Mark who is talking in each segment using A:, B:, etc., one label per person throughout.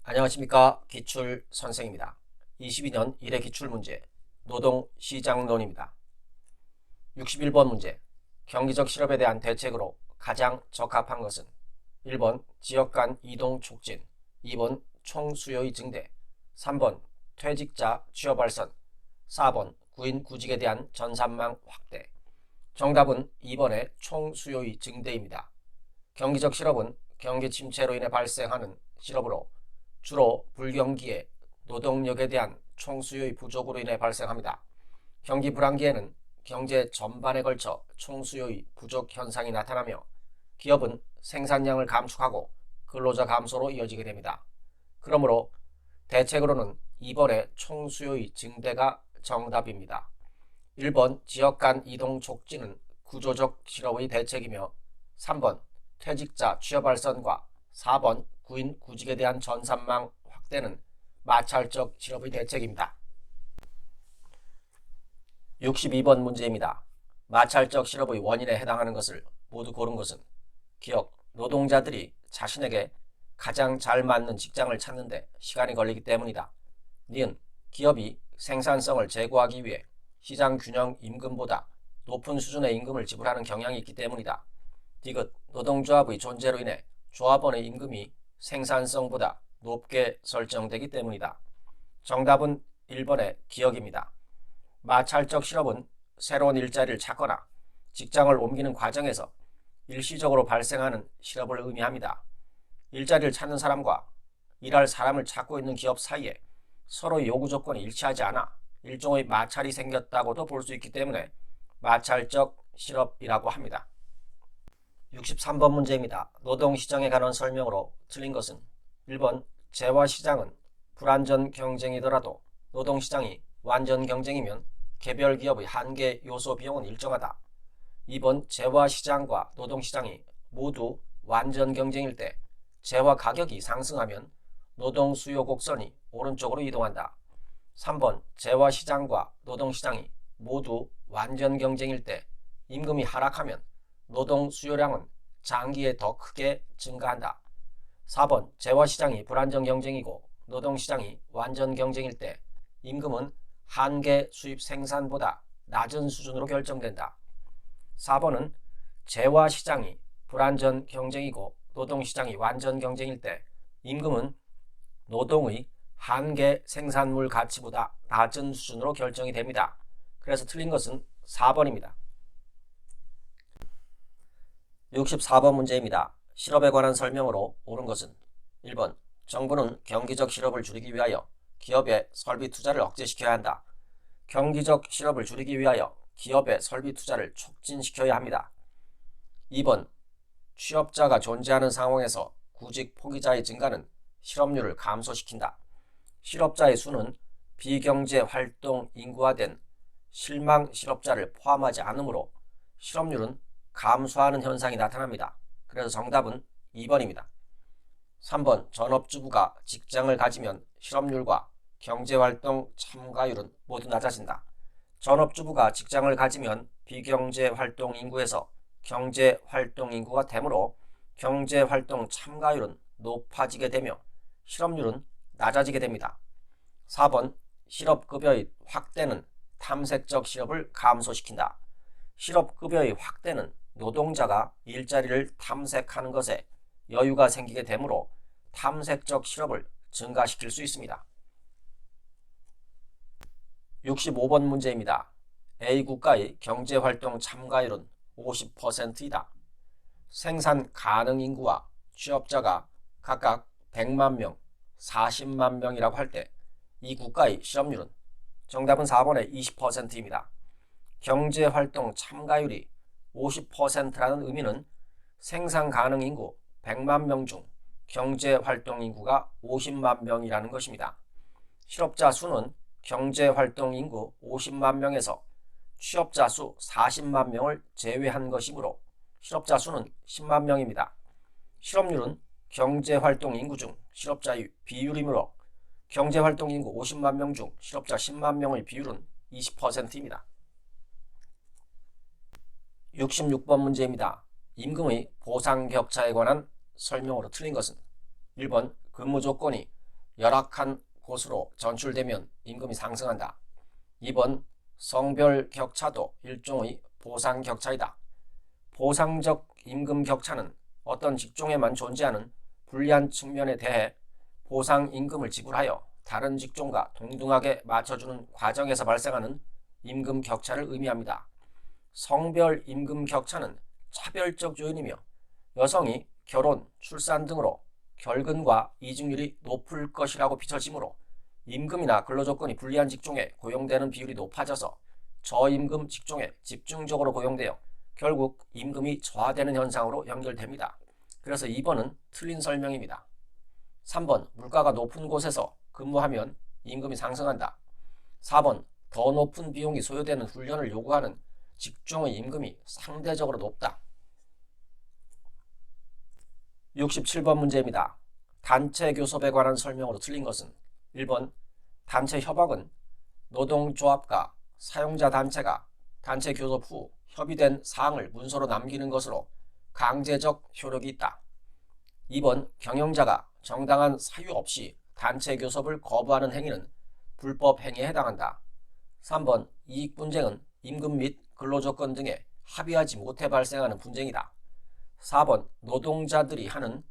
A: 안녕하십니까. 기출선생입니다. 22년 1회 기출문제 노동시장론입니다. 61번 문제 경기적 실업에 대한 대책으로 가장 적합한 것은 1번 지역 간 이동 촉진, 2번 총수요의 증대, 3번 퇴직자 취업 활선, 4번 구인 구직에 대한 전산망 확대. 정답은 2번의 총수요의 증대입니다. 경기적 실업은 경기 침체로 인해 발생하는 실업으로 주로 불경기에 노동력에 대한 총수요의 부족으로 인해 발생합니다. 경기 불황기에는 경제 전반에 걸쳐 총수요의 부족 현상이 나타나며 기업은 생산량을 감축하고 근로자 감소로 이어지게 됩니다. 그러므로 대책으로는 2번의 총수요의 증대가 정답입니다. 1번 지역 간 이동 촉진은 구조적 실업의 대책이며 3번 퇴직자 취업 활성과 4번 구인 구직에 대한 전산망 확대는 마찰적 실업의 대책입니다. 62번 문제입니다. 마찰적 실업의 원인에 해당하는 것을 모두 고른 것은 기업, 노동자들이 자신에게 가장 잘 맞는 직장을 찾는데 시간이 걸리기 때문이다. 니은 기업이 생산성을 제고하기 위해 시장 균형 임금보다 높은 수준의 임금을 지불하는 경향이 있기 때문이다. 디귿 노동조합의 존재로 인해 조합원의 임금이 생산성보다 높게 설정되기 때문이다. 정답은 1번의 기역입니다. 마찰적 실업은 새로운 일자리를 찾거나 직장을 옮기는 과정에서 일시적으로 발생하는 실업을 의미합니다. 일자리를 찾는 사람과 일할 사람을 찾고 있는 기업 사이에 서로의 요구 조건이 일치하지 않아 일종의 마찰이 생겼다고도 볼 수 있기 때문에 마찰적 실업이라고 합니다. 63번 문제입니다. 노동시장에 관한 설명으로 틀린 것은 1번 재화시장은 불완전 경쟁이더라도 노동시장이 완전 경쟁이면 개별 기업의 한계 요소 비용은 일정하다. 2번 재화시장과 노동시장이 모두 완전 경쟁일 때 재화 가격이 상승하면 노동 수요 곡선이 오른쪽으로 이동한다. 3번 재화시장과 노동시장이 모두 완전 경쟁일 때 임금이 하락하면 노동 수요량은 장기에 더 크게 증가한다. 4번 재화시장이 불안정 경쟁이고 노동시장이 완전 경쟁일 때 임금은 한계 수입 생산보다 낮은 수준으로 결정된다. 4번은 재화시장이 불완전 경쟁이고 노동시장이 완전 경쟁일 때 임금은 노동의 한계 생산물 가치보다 낮은 수준으로 결정이 됩니다. 그래서 틀린 것은 4번입니다. 64번 문제입니다. 실업에 관한 설명으로 옳은 것은 1번 정부는 경기적 실업을 줄이기 위하여 기업의 설비 투자를 억제시켜야 한다. 경기적 실업을 줄이기 위하여 기업의 설비 투자를 촉진시켜야 합니다. 2번 취업자가 존재하는 상황에서 구직 포기자의 증가는 실업률을 감소시킨다. 실업자의 수는 비경제 활동 인구화된 실망 실업자를 포함하지 않으므로 실업률은 감소하는 현상이 나타납니다. 그래서 정답은 2번입니다. 3번 전업주부가 직장을 가지면 실업률과 경제활동 참가율은 모두 낮아진다. 전업주부가 직장을 가지면 비경제활동 인구에서 경제활동 인구가 되므로 경제활동 참가율은 높아지게 되며 실업률은 낮아지게 됩니다. 4번 실업급여의 확대는 탐색적 실업을 감소시킨다. 실업급여의 확대는 노동자가 일자리를 탐색하는 것에 여유가 생기게 되므로 탐색적 실업을 증가시킬 수 있습니다. 65번 문제입니다. A국가의 경제활동 참가율은 50%이다. 생산 가능 인구와 취업자가 각각 100만 명, 40만 명이라고 할 때 이 국가의 실업률은 정답은 4번의 20%입니다. 경제활동 참가율이 50%라는 의미는 생산 가능 인구 100만 명 중 경제활동 인구가 50만 명이라는 것입니다. 실업자 수는 경제활동 인구 50만 명에서 취업자 수 40만 명을 제외한 것이므로 실업자 수는 10만 명입니다. 실업률은 경제활동 인구 중 실업자의 비율이므로 경제활동 인구 50만 명 중 실업자 10만 명의 비율은 20%입니다. 66번 문제입니다. 임금의 보상 격차에 관한 설명으로 틀린 것은 1번 근무 조건이 열악한 곳으로 전출되면 임금이 상승한다. 2번 성별 격차도 일종의 보상 격차이다. 보상적 임금 격차는 어떤 직종에만 존재하는 불리한 측면에 대해 보상 임금을 지불하여 다른 직종과 동등하게 맞춰주는 과정에서 발생하는 임금 격차를 의미합니다. 성별 임금 격차는 차별적 요인이며 여성이 결혼, 출산 등으로 결근과 이직률이 높을 것이라고 비춰지므로 임금이나 근로조건이 불리한 직종에 고용되는 비율이 높아져서 저임금 직종에 집중적으로 고용되어 결국 임금이 저하되는 현상으로 연결됩니다. 그래서 2번은 틀린 설명입니다. 3번 물가가 높은 곳에서 근무하면 임금이 상승한다. 4번 더 높은 비용이 소요되는 훈련을 요구하는 직종의 임금이 상대적으로 높다. 67번 문제입니다. 단체 교섭에 관한 설명으로 틀린 것은 1번 단체 협약은 노동조합과 사용자 단체가 단체 교섭 후 협의된 사항을 문서로 남기는 것으로 강제적 효력이 있다. 2번 경영자가 정당한 사유 없이 단체 교섭을 거부하는 행위는 불법 행위에 해당한다. 3번 이익 분쟁은 임금 및 근로조건 등에 합의하지 못해 발생하는 분쟁이다. 4번 노동자들이 하는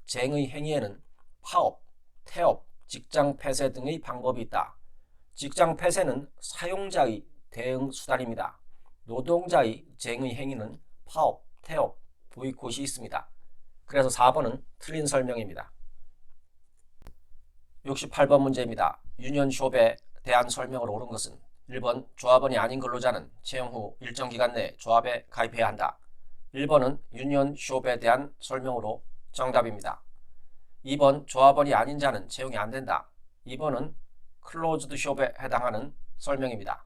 A: 쟁의 행위에는 파업, 태업, 직장 폐쇄 등의 방법이 있다. 직장 폐쇄는 사용자의 대응 수단입니다. 노동자의 쟁의 행위는 파업, 태업, 보이콧이 있습니다. 그래서 4번은 틀린 설명입니다. 68번 문제입니다. 유니언숍에 대한 설명으로 옳은 것은 1번 조합원이 아닌 근로자는 채용 후 일정 기간 내에 조합에 가입해야 한다. 1번은 유니언숍에 대한 설명으로 정답입니다. 2번 조합원이 아닌 자는 채용이 안 된다. 2번은 클로즈드 숍에 해당하는 설명입니다.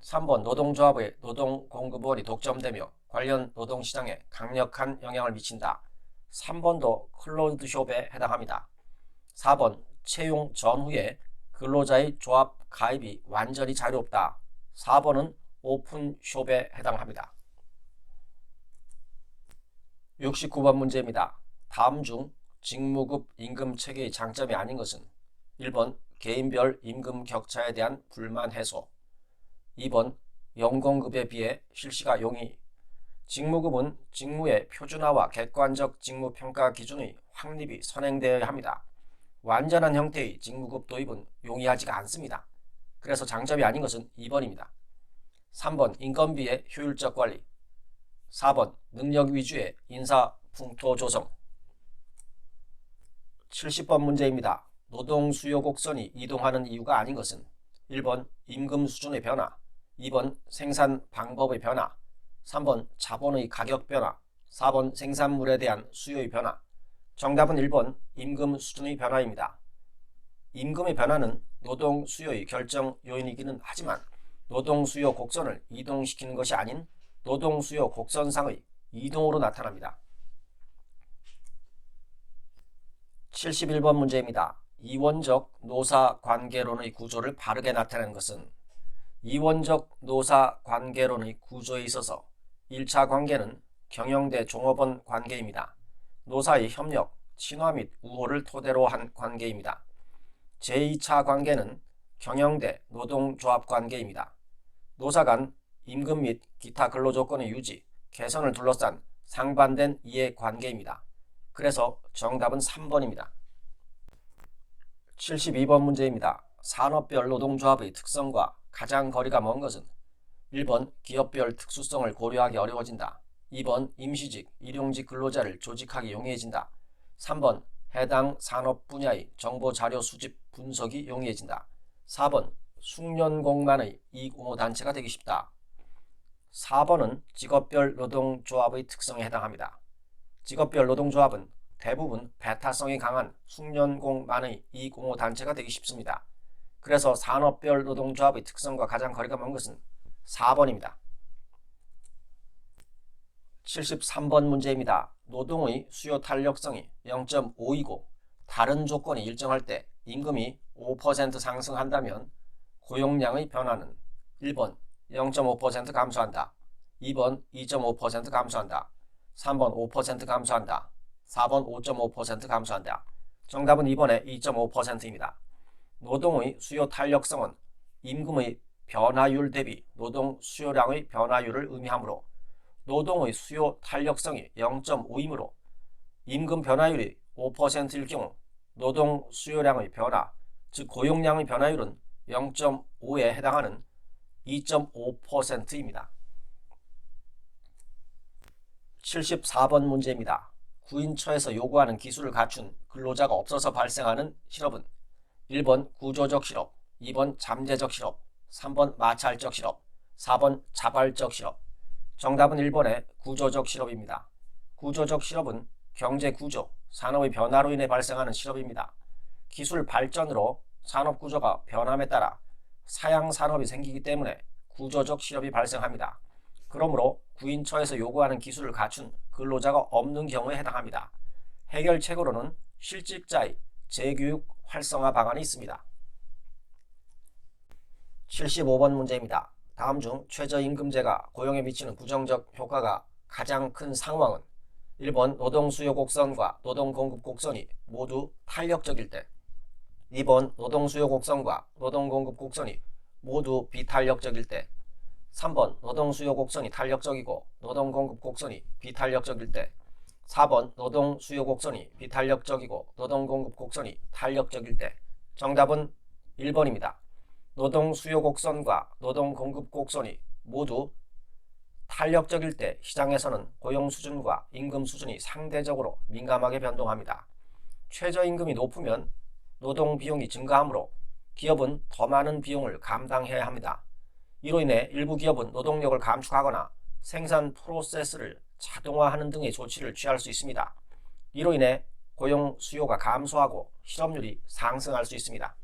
A: 3번 노동조합의 노동공급원이 독점되며 관련 노동시장에 강력한 영향을 미친다. 3번도 클로즈드 숍에 해당합니다. 4번 채용 전후에 근로자의 조합 가입이 완전히 자유롭다. 4번은 오픈 숍에 해당합니다. 69번 문제입니다. 다음 중 직무급 임금 체계의 장점이 아닌 것은 1번 개인별 임금 격차에 대한 불만 해소, 2번 연공급에 비해 실시가 용이. 직무급은 직무의 표준화와 객관적 직무평가 기준의 확립이 선행되어야 합니다. 완전한 형태의 직무급 도입은 용이하지가 않습니다. 그래서 장점이 아닌 것은 2번입니다. 3번 인건비의 효율적 관리, 4번 능력 위주의 인사 풍토 조성. 70번 문제입니다. 노동 수요 곡선이 이동하는 이유가 아닌 것은 1번 임금 수준의 변화, 2번 생산 방법의 변화, 3번 자본의 가격 변화, 4번 생산물에 대한 수요의 변화. 정답은 1번 임금 수준의 변화입니다. 임금의 변화는 노동 수요의 결정 요인이기는 하지만 노동 수요 곡선을 이동시키는 것이 아닌 노동 수요 곡선상의 이동으로 나타납니다. 71번 문제입니다. 이원적 노사 관계론의 구조를 바르게 나타내는 것은 이원적 노사 관계론의 구조에 있어서 1차 관계는 경영 대 종업원 관계입니다. 노사의 협력, 친화 및 우호를 토대로 한 관계입니다. 제2차 관계는 경영 대 노동조합 관계입니다. 노사 간 임금 및 기타 근로조건의 유지, 개선을 둘러싼 상반된 이해 관계입니다. 그래서 정답은 3번입니다. 72번 문제입니다. 산업별 노동조합의 특성과 가장 거리가 먼 것은 1번 기업별 특수성을 고려하기 어려워진다. 2번 임시직, 일용직 근로자를 조직하기 용이해진다. 3번 해당 산업 분야의 정보 자료 수집 분석이 용이해진다. 4번 숙련공만의 이익옹호단체가 되기 쉽다. 4번은 직업별 노동조합의 특성에 해당합니다. 직업별 노동조합은 대부분 배타성이 강한 숙련공만의 이익옹호단체가 되기 쉽습니다. 그래서 산업별 노동조합의 특성과 가장 거리가 먼 것은 4번입니다. 73번 문제입니다. 노동의 수요 탄력성이 0.5이고 다른 조건이 일정할 때 임금이 5% 상승한다면 고용량의 변화는 1번 0.5% 감소한다. 2번 2.5% 감소한다. 3번 5% 감소한다. 4번 5.5% 감소한다. 정답은 2번의 2.5%입니다. 노동의 수요 탄력성은 임금의 변화율 대비 노동 수요량의 변화율을 의미하므로 노동의 수요 탄력성이 0.5이므로 임금 변화율이 5%일 경우 노동 수요량의 변화, 즉 고용량의 변화율은 0.5에 해당하는 2.5%입니다. 74번 문제입니다. 구인처에서 요구하는 기술을 갖춘 근로자가 없어서 발생하는 실업은 1번 구조적 실업, 2번 잠재적 실업, 3번 마찰적 실업, 4번 자발적 실업. 정답은 1번의 구조적 실업입니다. 구조적 실업은 경제 구조, 산업의 변화로 인해 발생하는 실업입니다. 기술 발전으로 산업 구조가 변함에 따라 사양 산업이 생기기 때문에 구조적 실업이 발생합니다. 그러므로 구인처에서 요구하는 기술을 갖춘 근로자가 없는 경우에 해당합니다. 해결책으로는 실직자의 재교육 활성화 방안이 있습니다. 75번 문제입니다. 다음 중 최저임금제가 고용에 미치는 부정적 효과가 가장 큰 상황은 1번 노동수요 곡선과 노동공급 곡선이 모두 탄력적일 때, 2번 노동수요 곡선과 노동공급 곡선이 모두 비탄력적일 때, 3번 노동수요 곡선이 탄력적이고 노동공급 곡선이 비탄력적일 때, 4번 노동수요 곡선이 비탄력적이고 노동공급 곡선이 탄력적일 때. 정답은 1번입니다. 노동수요 곡선과 노동공급 곡선이 모두 탄력적일 때 시장에서는 고용 수준과 임금 수준이 상대적으로 민감하게 변동합니다. 최저임금이 높으면 노동 비용이 증가하므로 기업은 더 많은 비용을 감당해야 합니다. 이로 인해 일부 기업은 노동력을 감축하거나 생산 프로세스를 자동화하는 등의 조치를 취할 수 있습니다. 이로 인해 고용 수요가 감소하고 실업률이 상승할 수 있습니다.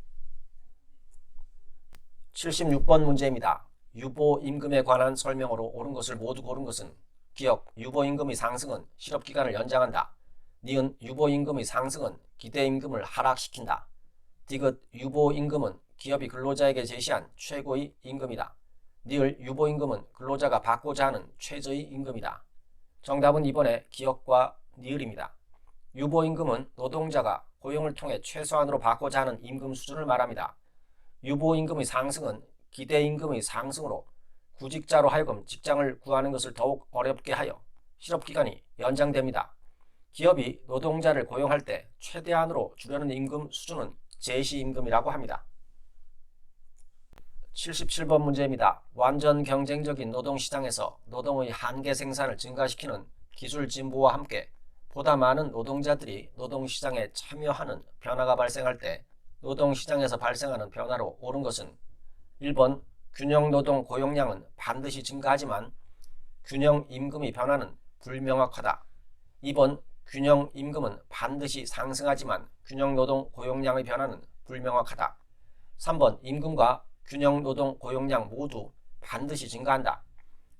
A: 76번 문제입니다. 유보임금에 관한 설명으로 옳은 것을 모두 고른 것은 기억, 유보임금의 상승은 실업기간을 연장한다. 니은, 유보임금의 상승은 기대임금을 하락시킨다. 디귿, 유보임금은 기업이 근로자에게 제시한 최고의 임금이다. 니을, 유보임금은 근로자가 받고자 하는 최저의 임금이다. 정답은 2번의 기억과 니을입니다. 유보임금은 노동자가 고용을 통해 최소한으로 받고자 하는 임금 수준을 말합니다. 유보임금의 상승은 기대임금의 상승으로 구직자로 하여금 직장을 구하는 것을 더욱 어렵게 하여 실업기간이 연장됩니다. 기업이 노동자를 고용할 때 최대한으로 주려는 임금 수준은 제시임금이라고 합니다. 77번 문제입니다. 완전 경쟁적인 노동시장에서 노동의 한계 생산을 증가시키는 기술 진보와 함께 보다 많은 노동자들이 노동시장에 참여하는 변화가 발생할 때 노동시장에서 발생하는 변화로 옳은 것은 1번 균형노동 고용량은 반드시 증가하지만 균형임금의 변화는 불명확하다. 2번 균형임금은 반드시 상승하지만 균형노동 고용량의 변화는 불명확하다. 3번 임금과 균형노동 고용량 모두 반드시 증가한다.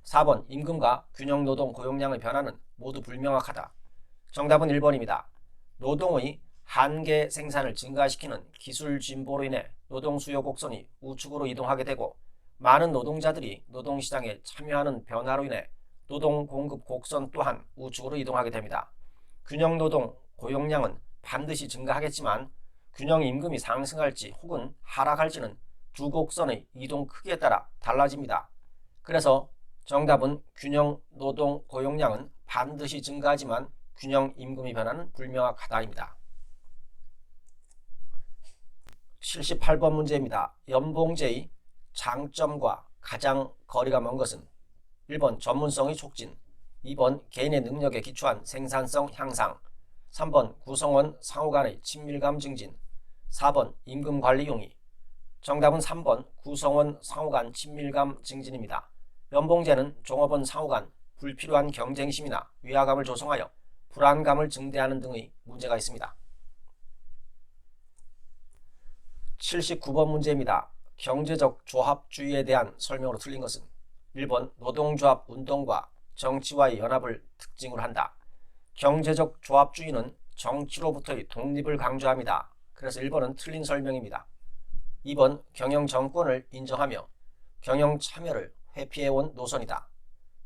A: 4번 임금과 균형노동 고용량의 변화는 모두 불명확하다. 정답은 1번입니다. 노동의 한계 생산을 증가시키는 기술 진보로 인해 노동 수요 곡선이 우측으로 이동하게 되고 많은 노동자들이 노동시장에 참여하는 변화로 인해 노동 공급 곡선 또한 우측으로 이동하게 됩니다. 균형 노동 고용량은 반드시 증가하겠지만 균형 임금이 상승할지 혹은 하락할지는 두 곡선의 이동 크기에 따라 달라집니다. 그래서 정답은 균형 노동 고용량은 반드시 증가하지만 균형 임금의 변화는 불명확하다입니다. 78번 문제입니다. 연봉제의 장점과 가장 거리가 먼 것은 1번 전문성의 촉진, 2번 개인의 능력에 기초한 생산성 향상, 3번 구성원 상호 간의 친밀감 증진, 4번 임금 관리 용이. 정답은 3번 구성원 상호 간 친밀감 증진입니다. 연봉제는 종업원 상호 간 불필요한 경쟁심이나 위화감을 조성하여 불안감을 증대하는 등의 문제가 있습니다. 79번 문제입니다. 경제적 조합주의에 대한 설명으로 틀린 것은 1번 노동조합 운동과 정치와의 연합을 특징으로 한다. 경제적 조합주의는 정치로부터의 독립을 강조합니다. 그래서 1번은 틀린 설명입니다. 2번 경영 정권을 인정하며 경영 참여를 회피해온 노선이다.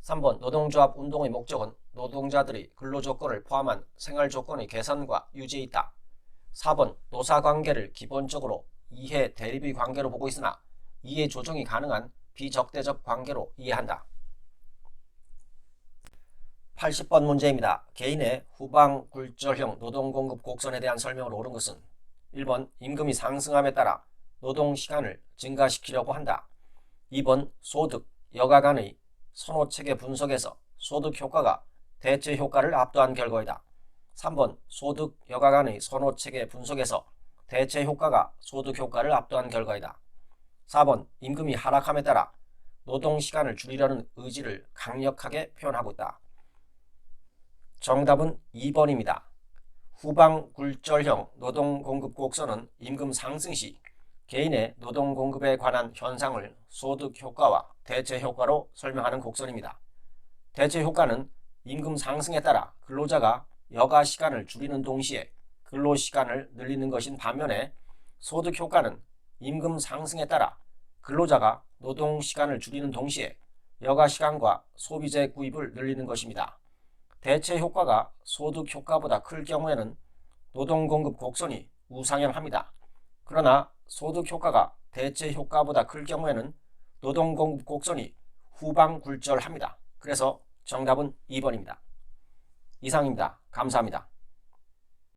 A: 3번 노동조합 운동의 목적은 노동자들이 근로조건을 포함한 생활조건의 개선과 유지에 있다. 4번 노사관계를 기본적으로 이해 대립의 관계로 보고 있으나 이해 조정이 가능한 비적대적 관계로 이해한다. 80번 문제입니다. 개인의 후방 굴절형 노동공급 곡선에 대한 설명으로 옳은 것은 1번 임금이 상승함에 따라 노동시간을 증가시키려고 한다. 2번 소득, 여가 간의 선호체계 분석에서 소득 효과가 대체 효과를 압도한 결과이다. 3번 소득, 여가 간의 선호체계 분석에서 대체 효과가 소득 효과를 압도한 결과이다. 4번 임금이 하락함에 따라 노동시간을 줄이려는 의지를 강력하게 표현하고 있다. 정답은 2번입니다. 후방 굴절형 노동공급 곡선은 임금 상승 시 개인의 노동공급에 관한 현상을 소득 효과와 대체 효과로 설명하는 곡선입니다. 대체 효과는 임금 상승에 따라 근로자가 여가 시간을 줄이는 동시에 근로시간을 늘리는 것인 반면에 소득 효과는 임금 상승에 따라 근로자가 노동시간을 줄이는 동시에 여가 시간과 소비재 구입을 늘리는 것입니다. 대체 효과가 소득 효과보다 클 경우에는 노동공급 곡선이 우상향합니다. 그러나 소득 효과가 대체 효과보다 클 경우에는 노동공급 곡선이 후방 굴절합니다. 그래서 정답은 2번입니다. 이상입니다. 감사합니다.